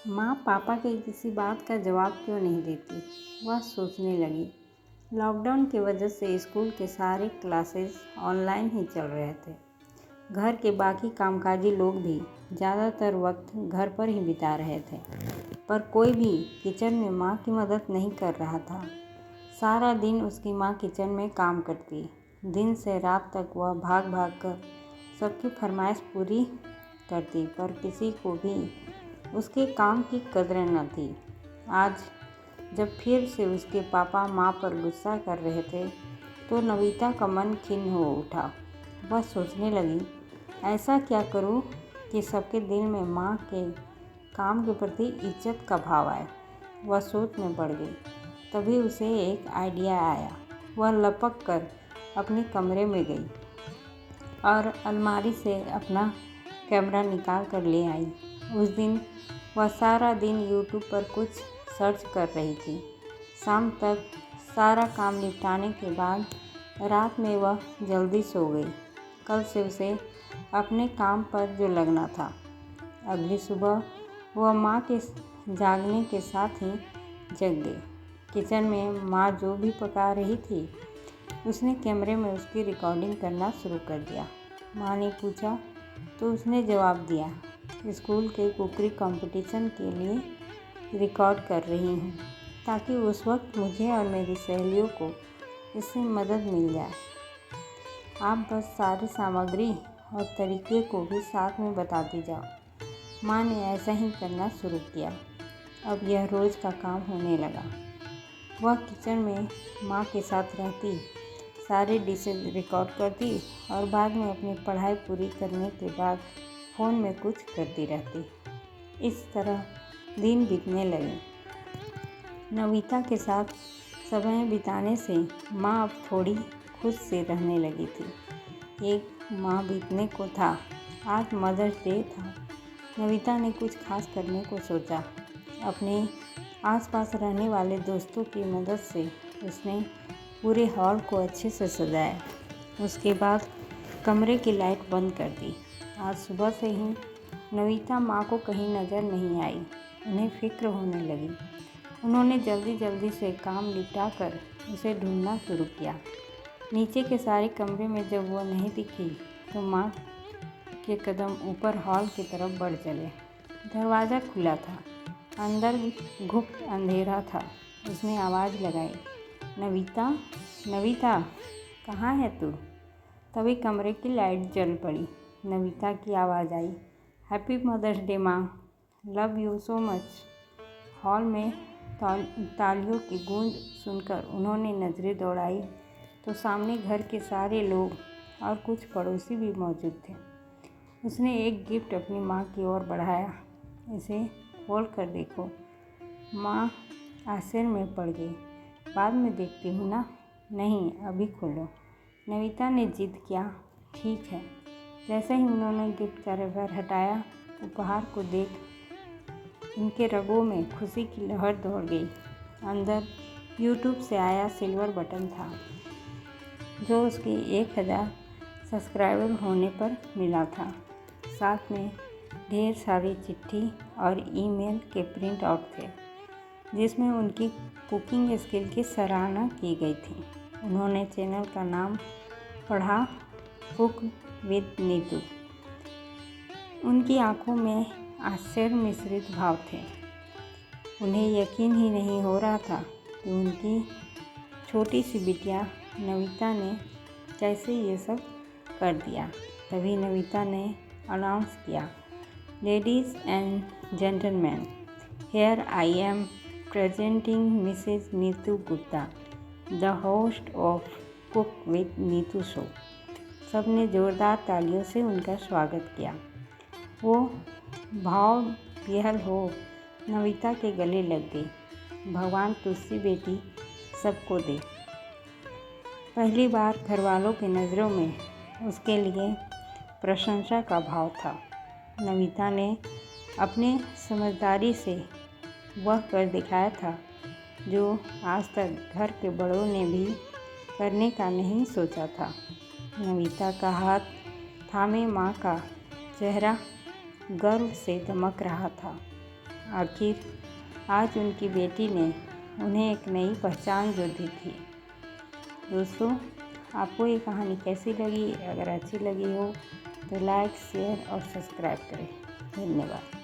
माँ पापा की किसी बात का जवाब क्यों नहीं देती, वह सोचने लगी। लॉकडाउन की वजह से स्कूल के सारे क्लासेस ऑनलाइन ही चल रहे थे। घर के बाकी कामकाजी लोग भी ज़्यादातर वक्त घर पर ही बिता रहे थे, पर कोई भी किचन में माँ की मदद नहीं कर रहा था। सारा दिन उसकी माँ किचन में काम करती। दिन से रात तक वह भाग भाग कर सबकी फरमाइश पूरी करती, पर किसी को भी उसके काम की कदर न थी। आज जब फिर से उसके पापा माँ पर गुस्सा कर रहे थे तो नविता का मन खिन्न हो उठा। वह सोचने लगी, ऐसा क्या करूँ कि सबके दिल में माँ के काम के प्रति इज्जत का भाव आए। वह सोच में पड़ गई। तभी उसे एक आइडिया आया। वह लपक कर अपने कमरे में गई और अलमारी से अपना कैमरा निकाल कर ले आई। उस दिन वह सारा दिन यूट्यूब पर कुछ सर्च कर रही थी। शाम तक सारा काम निपटाने के बाद रात में वह जल्दी सो गई। कल से उसे अपने काम पर जो लगना था। अगली सुबह वह माँ के जागने के साथ ही जग गई। किचन में माँ जो भी पका रही थी, उसने कैमरे में उसकी रिकॉर्डिंग करना शुरू कर दिया। माँ ने पूछा तो उसने जवाब दिया, स्कूल के कुकरी कंपटीशन के लिए रिकॉर्ड कर रही हूँ ताकि उस वक्त मुझे और मेरी सहेलियों को इससे मदद मिल जाए। आप बस सारी सामग्री और तरीके को भी साथ में बताती जाओ। माँ ने ऐसा ही करना शुरू किया। अब यह रोज़ का काम होने लगा। वह किचन में माँ के साथ रहती, सारे डिशेज रिकॉर्ड करती और बाद में अपनी पढ़ाई पूरी करने के बाद फ़ोन में कुछ करती रहती। इस तरह दिन बीतने लगे। नविता के साथ समय बिताने से माँ अब थोड़ी खुश से रहने लगी थी। एक माह बीतने को था। आज मदर्स डे था। नविता ने कुछ खास करने को सोचा। अपने आसपास रहने वाले दोस्तों की मदद से उसने पूरे हॉल को अच्छे से सजाया। उसके बाद कमरे की लाइट बंद कर दी। आज सुबह से ही नविता माँ को कहीं नज़र नहीं आई। उन्हें फिक्र होने लगी। उन्होंने जल्दी जल्दी से काम निपटा कर उसे ढूंढना शुरू किया। नीचे के सारे कमरे में जब वह नहीं दिखी तो माँ के कदम ऊपर हॉल की तरफ बढ़ चले। दरवाज़ा खुला था। अंदर गुप्त अंधेरा था। उसने आवाज़ लगाई, नविता, नविता, कहाँ है तू? तभी कमरे की लाइट जल पड़ी। नविता की आवाज़ आई, हैप्पी मदर्स डे माँ, love you so much. Hall में तालियों की गूंज सुनकर उन्होंने नज़रें दौड़ाई तो सामने घर के सारे लोग और कुछ पड़ोसी भी मौजूद थे। उसने एक गिफ्ट अपनी माँ की ओर बढ़ाया। इसे खोल कर देखो। माँ आश्चर्य में पड़ गई। बाद में देखती हूँ ना। नहीं, अभी खोलो। नविता ने जिद किया। ठीक है। जैसे ही उन्होंने गिफ्ट का रबर हटाया, उपहार को देख उनके रगों में खुशी की लहर दौड़ गई। अंदर यूट्यूब से आया सिल्वर बटन था जो उसके 1000 सब्सक्राइबर होने पर मिला था। साथ में ढेर सारी चिट्ठी और ईमेल के प्रिंट आउट थे जिसमें उनकी कुकिंग स्किल की सराहना की गई थी। उन्होंने चैनल का नाम पढ़ा, कुक विद नीतू। उनकी आंखों में आश्चर्य मिश्रित भाव थे। उन्हें यकीन ही नहीं हो रहा था कि उनकी छोटी सी बिटिया नविता ने कैसे ये सब कर दिया। तभी नविता ने अनाउंस किया, ladies and gentleman, here I am presenting Mrs Neetu Gupta, the host of cook with Neetu show. सबने ज़ोरदार तालियों से उनका स्वागत किया। वो भाव विह्वल हो नविता के गले लग गई। भगवान तुझसे बेटी सबको दे। पहली बार घरवालों की नज़रों में उसके लिए प्रशंसा का भाव था। नविता ने अपने समझदारी से वह कर दिखाया था जो आज तक घर के बड़ों ने भी करने का नहीं सोचा था। नविता का हाथ थामे माँ का चेहरा गर्व से दमक रहा था। आखिर आज उनकी बेटी ने उन्हें एक नई पहचान जो दी थी। दोस्तों, आपको ये कहानी कैसी लगी? अगर अच्छी लगी हो तो लाइक, शेयर और सब्सक्राइब करें। धन्यवाद।